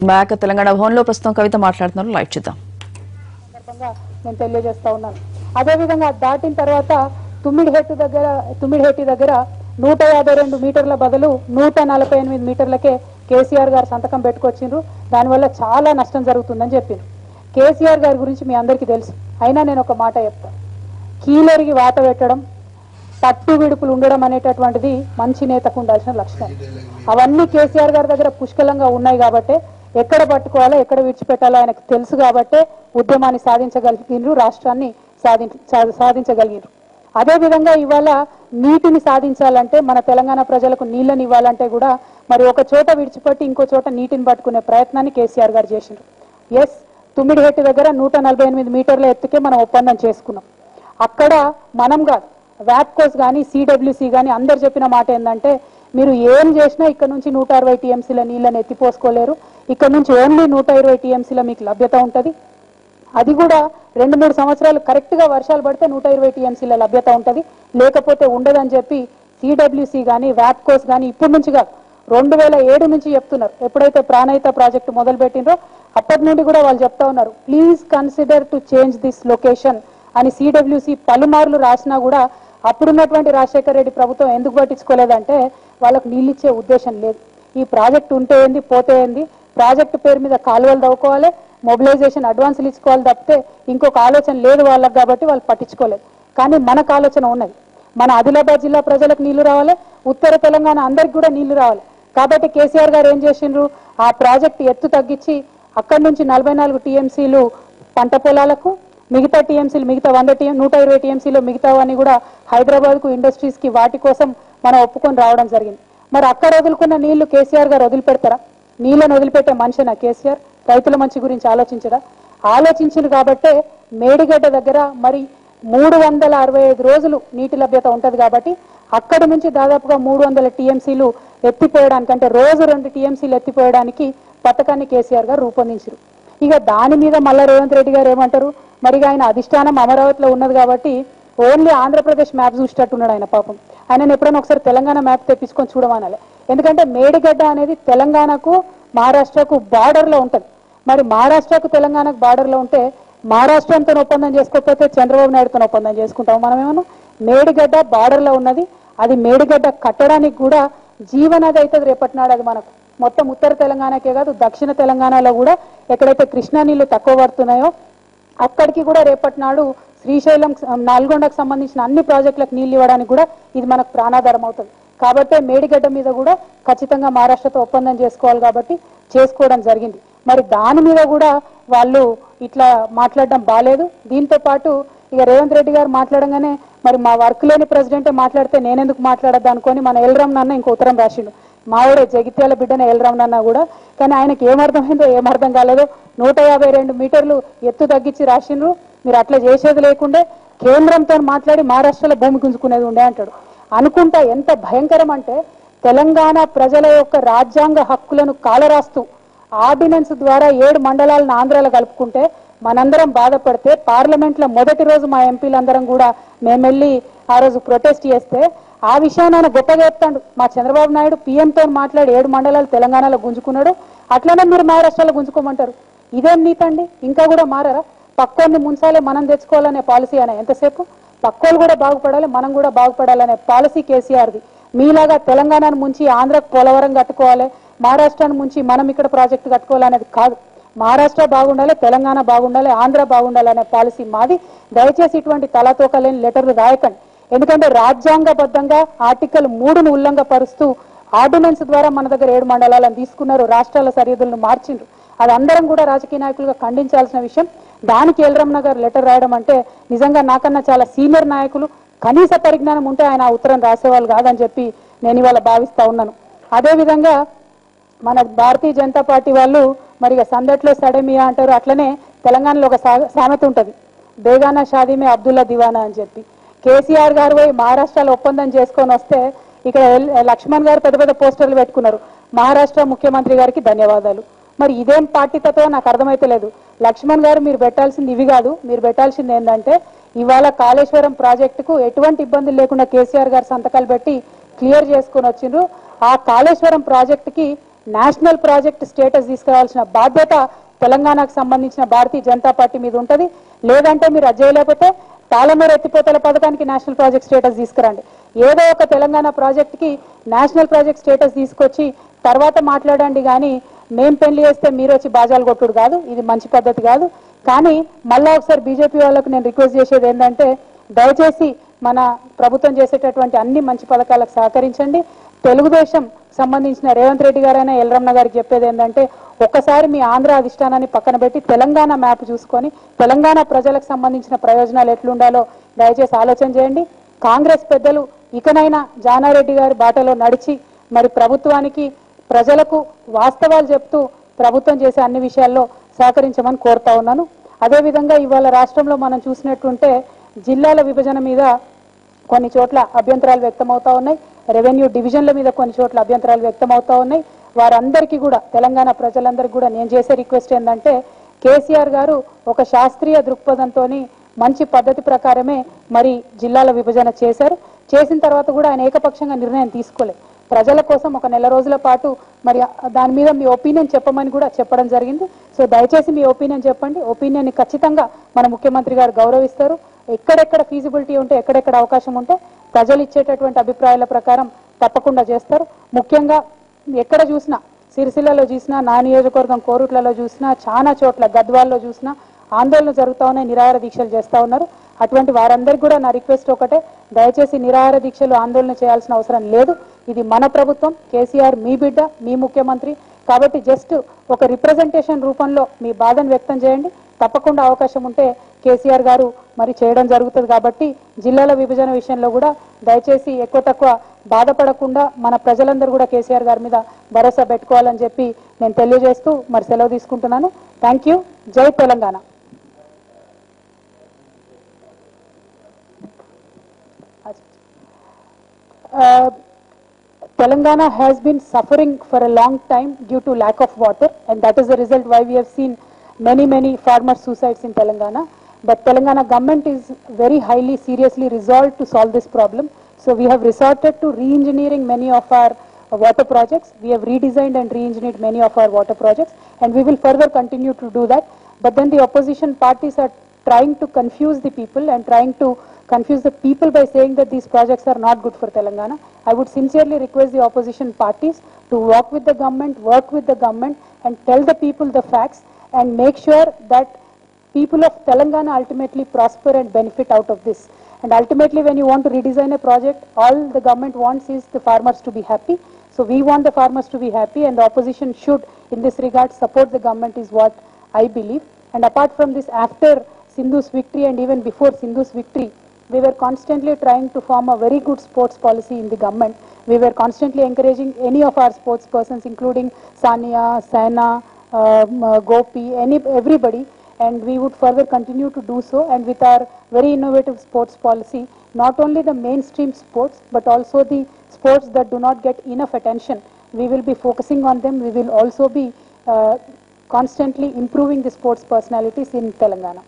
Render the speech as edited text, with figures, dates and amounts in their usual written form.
Back Telangana భవన్లో ప్రస్తుతం కవిత మాట్లాడుతున్నారు. లైవ్ చూద్దాం. నేను తెలియజేస్తా ఉన్నాను. అదేవిధంగా దాటిన తర్వాత తుమ్మిడిహెట్టి దగ్గర 152 మీటర్ల బదులు 148 మీటర్లకే కేసీఆర్ గారు సంతకం పెట్టుకొచ్చిండ్రు. దానివల్ల చాలా నష్టం జరుగుతుందని చెప్పిండ్రు. కేసీఆర్ గారి గురించి మీ అందరికీ తెలుసు. అయినా నేను ఒక మాట చెప్తాను. కీలరికి వాత పెట్టడం, పట్టు విడుపులు ఉండడం అనేటటువంటిది మంచి నేతకు ఉండాల్సిన లక్షణం. అవన్నీ కేసీఆర్ గారి దగ్గర పుష్కలంగా ఉన్నాయి కాబట్టి ఎక్కడ పట్టుకోవాలో ఎక్కడ విడిచిపెట్టాలో ఆయనకు తెలుసు కాబట్టే ఉద్యమాన్ని సాధించగలిగినరు, రాష్ట్రాన్ని సాధించగలిగినరు. అదేవిధంగా ఇవాళ నీటిని సాధించాలంటే, మన తెలంగాణ ప్రజలకు నీళ్ళని ఇవ్వాలంటే కూడా మరి ఒక చోట విడిచిపెట్టి ఇంకో చోట నీటిని పట్టుకునే ప్రయత్నాన్ని కేసీఆర్ గారు చేసిండ్రు. ఎస్, తుమ్మిడిహెట్టి దగ్గర 148 మీటర్ల ఎత్తుకే మనం ఒప్పందం చేసుకున్నాం. అక్కడ మనం కాదు, వ్యాప్కోస్ కానీ సిడబ్ల్యూసి కానీ అందరు చెప్పిన మాట ఏంటంటే, మీరు ఏం చేసినా ఇక్కడ నుంచి 160 టీఎంసీల నీళ్ళని ఎత్తిపోసుకోలేరు, ఇక్కడ నుంచి ఓన్లీ 120 టీఎంసీల మీకు లభ్యత ఉంటుంది. అది కూడా 2-3 సంవత్సరాలు కరెక్ట్గా వర్షాలు పడితే 120 టీఎంసీల లభ్యత ఉంటుంది, లేకపోతే ఉండదని చెప్పి సిడబ్ల్యూసి కానీ వ్యాప్కోస్ కానీ ఇప్పటి నుంచి కాదు 2007 నుంచి చెప్తున్నారు. ఎప్పుడైతే ప్రాణహిత ప్రాజెక్టు మొదలు పెట్టిండ్రో అప్పటి నుండి కూడా వాళ్ళు చెప్తా ఉన్నారు, please consider to change this location అని సిడబ్ల్యూసి పలుమార్లు రాసినా కూడా అప్పుడున్నటువంటి రాజశేఖర రెడ్డి ప్రభుత్వం ఎందుకు పట్టించుకోలేదంటే వాళ్ళకు నీళ్ళు ఇచ్చే ఉద్దేశం లేదు. ఈ ప్రాజెక్టు ఉంటే ఏంది పోతే ఏంది, ప్రాజెక్టు పేరు మీద కాలువలు తవ్వుకోవాలి, మొబిలైజేషన్ అడ్వాన్సులు ఇచ్చుకోవాలి తప్పితే ఇంకొక ఆలోచన లేదు వాళ్ళకు, కాబట్టి వాళ్ళు పట్టించుకోలేదు. కానీ మనకు ఆలోచన ఉన్నది. మన ఆదిలాబాద్ జిల్లా ప్రజలకు నీళ్లు రావాలి, ఉత్తర తెలంగాణ అందరికి కూడా నీళ్లు రావాలి. కాబట్టి కేసీఆర్ గారు ఏం చేసిండ్రు, ఆ ప్రాజెక్టు ఎత్తు తగ్గించి అక్కడి నుంచి 44 టీఎంసీలు పంట పొలాలకు, మిగతా టీఎంసీలు మిగతా 120 టీఎంసీలు మిగతావన్నీ కూడా హైదరాబాద్కు ఇండస్ట్రీస్కి వాటి కోసం మనం ఒప్పుకొని రావడం జరిగింది. మరి అక్కడ వదులుకున్న నీళ్లు కేసీఆర్ గారు వదిలిపెడతారా? నీళ్ళను వదిలిపెట్టే మనిషినా కేసీఆర్? రైతుల మంచి గురించి ఆలోచించడా? ఆలోచించింది కాబట్టే మేడిగడ్డ దగ్గర మరి 365 రోజులు నీటి లభ్యత ఉంటుంది కాబట్టి అక్కడి నుంచి దాదాపుగా 300 టీఎంసీలు ఎత్తిపోయడానికి, అంటే రోజు 2 టీఎంసీలు ఎత్తిపోయడానికి పథకాన్ని కేసీఆర్ గారు రూపొందించారు. ఇక దాని మీద మళ్ళా రేవంత్ రెడ్డి గారు ఏమంటారు, మరి ఆయన అధిష్టానం అమరావతిలో ఉన్నది కాబట్టి ఓన్లీ ఆంధ్రప్రదేశ్ మ్యాప్ చూసేటట్టున్నాడు ఆయన. పాపం ఆయన ఎప్పుడైనా ఒకసారి తెలంగాణ మ్యాప్ తెప్పించుకొని చూడమనాలి. ఎందుకంటే మేడిగడ్డ అనేది తెలంగాణకు మహారాష్ట్రకు బార్డర్లో ఉంటుంది. మరి మహారాష్ట్రకు తెలంగాణకు బార్డర్లో ఉంటే మహారాష్ట్రంతో ఒప్పందం చేసుకోకపోతే చంద్రబాబు నాయుడుతో ఒప్పందం చేసుకుంటాం మనం ఏమన్నా? మేడిగడ్డ బార్డర్లో ఉన్నది. అది మేడిగడ్డ కట్టడానికి కూడా జీవనది అవుతుంది రేపటి నాడు. అది మనకు మొత్తం ఉత్తర తెలంగాణకే కాదు, దక్షిణ తెలంగాణలో కూడా ఎక్కడైతే కృష్ణా నీళ్లు తక్కువ పడుతున్నాయో అక్కడికి కూడా రేపటి నాడు శ్రీశైలం, నల్గొండకు సంబంధించిన అన్ని ప్రాజెక్టులకు నీళ్లు ఇవ్వడానికి కూడా ఇది మనకు ప్రాణాధారం అవుతుంది. కాబట్టి మేడిగడ్డ మీద కూడా ఖచ్చితంగా మహారాష్ట్రతో ఒప్పందం చేసుకోవాలి కాబట్టి చేసుకోవడం జరిగింది. మరి దాని మీద కూడా వాళ్ళు ఇట్లా మాట్లాడడం బాలేదు. దీంతో పాటు ఇక రేవంత్ రెడ్డి గారు మాట్లాడంగానే మరి మా వర్క్ లేని ప్రెసిడెంటే మాట్లాడితే నేనెందుకు మాట్లాడద్దు అనుకొని మన ఎల్రామన్న ఇంకో ఉత్తరం రాసిండు. మావిడే జగిత్యాల బిడ్డన ఎల్రామన్న కూడా, కానీ ఆయనకి ఏమర్థమైందో ఏమర్థం కాలేదో 152 మీటర్లు ఎత్తు తగ్గించి రాసిండ్రు. మీరు అట్లా చేసేది లేకుండే కేంద్రంతో మాట్లాడి మహారాష్ట్రలో భూమి గుంజుకునేది ఉండే అంటాడు. అనుకుంటా ఎంత భయంకరం అంటే, తెలంగాణ ప్రజల యొక్క రాజ్యాంగ హక్కులను కాలరాస్తూ ఆర్డినెన్స్ ద్వారా 7 మండలాలను ఆంధ్రాలో కలుపుకుంటే మనందరం బాధపడితే పార్లమెంట్లో మొదటి రోజు మా ఎంపీలందరం కూడా మేము వెళ్ళి ఆ రోజు ప్రొటెస్ట్ చేస్తే ఆ విషయాన్ని ఆయన గొప్పగా చెప్తాడు. మా చంద్రబాబు నాయుడు పీఎంతో మాట్లాడి 7 మండలాలు తెలంగాణలో గుంజుకున్నాడు, అట్లనే మీరు మహారాష్ట్రలో గుంజుకోమంటారు. ఇదేం నీతండి? ఇంకా కూడా మారరా? పక్కోన్ని ముంచాలే మనం తెచ్చుకోవాలనే పాలసీ అయినా ఎంతసేపు? పక్కోళ్ళు కూడా బాగుపడాలి, మనం కూడా బాగుపడాలనే పాలసీ కేసీఆర్ది. మీలాగా తెలంగాణను ముంచి ఆంధ్రకు పోలవరం కట్టుకోవాలి, మహారాష్ట్రాన్ని ముంచి మనం ఇక్కడ ప్రాజెక్టు కట్టుకోవాలనేది కాదు. మహారాష్ట్ర బాగుండాలి, తెలంగాణ బాగుండాలి, ఆంధ్ర బాగుండాలి అనే పాలసీ మాది. దయచేసి ఇటువంటి తలతోకలేని లెటర్లు రాయకండి. ఎందుకంటే రాజ్యాంగబద్ధంగా ఆర్టికల్ 3ను ఉల్లంఘపరుస్తూ ఆర్డినెన్స్ ద్వారా మన దగ్గర 7 మండలాలను తీసుకున్నారు, రాష్ట్రాల సరిహద్దులను మార్చిండ్రు. అది అందరం కూడా రాజకీయ నాయకులుగా ఖండించాల్సిన విషయం. దానికి ఎల్రమణ గారు లెటర్ రాయడం అంటే నిజంగా నాకన్నా చాలా సీనియర్ నాయకులు, కనీస పరిజ్ఞానం ఉంటే ఆయన ఆ ఉత్తరం రాసేవాళ్ళు కాదని చెప్పి నేను ఇవాళ భావిస్తా ఉన్నాను. అదేవిధంగా మన భారతీయ జనతా పార్టీ వాళ్ళు మరి సందట్లో సడమియా అంటారు. అట్లనే తెలంగాణలో ఒక సామెత ఉంటుంది, బేగానా షాదీమే అబ్దుల్లా దివానా అని చెప్పి. కేసీఆర్ గారు పోయి మహారాష్ట్రలో ఒప్పందం చేసుకొని వస్తే ఇక్కడ లక్ష్మణ్ గారు పెద్ద పెద్ద పోస్టర్లు పెట్టుకున్నారు, మహారాష్ట్ర ముఖ్యమంత్రి గారికి ధన్యవాదాలు. మరి ఇదేం పార్టీతో నాకు అర్థమైతే లేదు. లక్ష్మణ్ గారు మీరు పెట్టాల్సింది ఇవి కాదు, మీరు పెట్టాల్సింది ఏంటంటే ఇవాళ కాళేశ్వరం ప్రాజెక్టుకు ఎటువంటి ఇబ్బందులు లేకుండా కేసీఆర్ గారు సంతకాలు పెట్టి క్లియర్ చేసుకొని వచ్చిండ్రు. ఆ కాళేశ్వరం ప్రాజెక్టుకి నేషనల్ ప్రాజెక్ట్ స్టేటస్ తీసుకురావాల్సిన బాధ్యత తెలంగాణకు సంబంధించిన భారతీయ జనతా పార్టీ మీద ఉంటుంది. లేదంటే మీరు అది చేయలేకపోతే తాళమేర ఎత్తిపోతల పథకానికి నేషనల్ ప్రాజెక్ట్ స్టేటస్ తీసుకురండి. ఏదో ఒక తెలంగాణ ప్రాజెక్ట్కి నేషనల్ ప్రాజెక్ట్ స్టేటస్ తీసుకొచ్చి తర్వాత మాట్లాడండి. కానీ మేం పెళ్లి చేస్తే మీరు వచ్చి బాజాలు కొట్టుడు కాదు, ఇది మంచి పద్ధతి కాదు. కానీ మళ్ళా ఒకసారి బీజేపీ వాళ్ళకు నేను రిక్వెస్ట్ చేసేది ఏంటంటే, దయచేసి మన ప్రభుత్వం చేసేటటువంటి అన్ని మంచి పథకాలకు సహకరించండి. తెలుగుదేశం సంబంధించిన రేవంత్ రెడ్డి గారైనా ఎల్రమణ గారికి చెప్పేది ఏంటంటే, ఒక్కసారి మీ ఆంధ్ర అధిష్టానాన్ని పక్కన పెట్టి తెలంగాణ మ్యాప్ చూసుకొని తెలంగాణ ప్రజలకు సంబంధించిన ప్రయోజనాలు ఎట్లుండాలో దయచేసి ఆలోచన చేయండి. కాంగ్రెస్ పెద్దలు ఇకనైనా జానారెడ్డి గారి బాటలో నడిచి మరి ప్రభుత్వానికి ప్రజలకు వాస్తవాలు చెప్తూ ప్రభుత్వం చేసే అన్ని విషయాల్లో సహకరించమని కోరుతా ఉన్నాను. అదేవిధంగా ఇవాళ రాష్ట్రంలో మనం చూసినట్టుంటే జిల్లాల విభజన మీద కొన్ని చోట్ల అభ్యంతరాలు వ్యక్తమవుతా ఉన్నాయి. రెవెన్యూ డివిజన్ల మీద కొన్ని చోట్ల అభ్యంతరాలు వ్యక్తమవుతా ఉన్నాయి. వారందరికీ కూడా తెలంగాణ ప్రజలందరికీ కూడా నేను చేసే రిక్వెస్ట్ ఏంటంటే, కేసీఆర్ గారు ఒక శాస్త్రీయ దృక్పథంతో మంచి పద్ధతి ప్రకారమే మరి జిల్లాల విభజన చేశారు. చేసిన తర్వాత కూడా ఆయన ఏకపక్షంగా నిర్ణయం తీసుకోలేదు. ప్రజల కోసం ఒక నెల రోజుల పాటు మరి దాని మీద మీ ఒపీనియన్ చెప్పమని కూడా చెప్పడం జరిగింది. సో దయచేసి మీ ఒపీనియన్ చెప్పండి. ఒపీనియన్ని ఖచ్చితంగా మన ముఖ్యమంత్రి గారు గౌరవిస్తారు. ఎక్కడెక్కడ ఫీజిబిలిటీ ఉంటే, ఎక్కడెక్కడ అవకాశం ఉంటే ప్రజలు ఇచ్చేటటువంటి అభిప్రాయాల ప్రకారం తప్పకుండా చేస్తారు. ముఖ్యంగా ఎక్కడ చూసినా, సిరిసిల్లలో చూసినా, నా నియోజకవర్గం కోరుట్లలో చూసినా, చాలా చోట్ల గద్వాల్లో చూసినా ఆందోళన జరుగుతూ ఉన్నాయి, నిరాహార దీక్షలు చేస్తూ ఉన్నారు. అటువంటి వారందరికీ కూడా నా రిక్వెస్ట్ ఒకటే, దయచేసి నిరాహార దీక్షలు ఆందోళన చేయాల్సిన అవసరం లేదు. ఇది మన ప్రభుత్వం, కేసీఆర్ మీ బిడ్డ, మీ ముఖ్యమంత్రి కాబట్టి జస్ట్ ఒక రిప్రజెంటేషన్ రూపంలో మీ బాధను వ్యక్తం చేయండి. తప్పకుండా అవకాశం ఉంటే కేసీఆర్ గారు మరి చేయడం జరుగుతుంది. కాబట్టి జిల్లాల విభజన విషయంలో కూడా దయచేసి ఎక్కువ తక్కువ బాధపడకుండా మన ప్రజలందరూ కూడా కేసీఆర్ గారి మీద భరోసా పెట్టుకోవాలని చెప్పి నేను తెలియజేస్తూ మరి సెలవు తీసుకుంటున్నాను. Thank you. జై Telangana. Telangana has been suffering for a long time due to lack of water, and that is the result why we have seen many farmer suicides in Telangana. But Telangana government is very highly seriously resolved to solve this problem. So we have resorted to re-engineering many of our water projects. We have redesigned and re-engineered many of our water projects, and we will further continue to do that. But then the opposition parties are trying to confuse the people and trying to confuse the people by saying that these projects are not good for Telangana. I would sincerely request the opposition parties to work with the government and tell the people the facts and make sure that people of Telangana ultimately prosper and benefit out of this. And ultimately, when you want to redesign a project, all the government wants is the farmers to be happy. So we want the farmers to be happy, and the opposition should, in this regard, support the government is what I believe. And apart from this, after Sindhu's victory and even before Sindhu's victory, we were constantly trying to form a very good sports policy in the government. We were constantly encouraging any of our sports persons, including Sania, Saina, Gopi, everybody, and we would further continue to do so. And with our very innovative sports policy, not only the mainstream sports, but also the sports that do not get enough attention, we will be focusing on them. We will also be constantly improving the sports personalities in Telangana.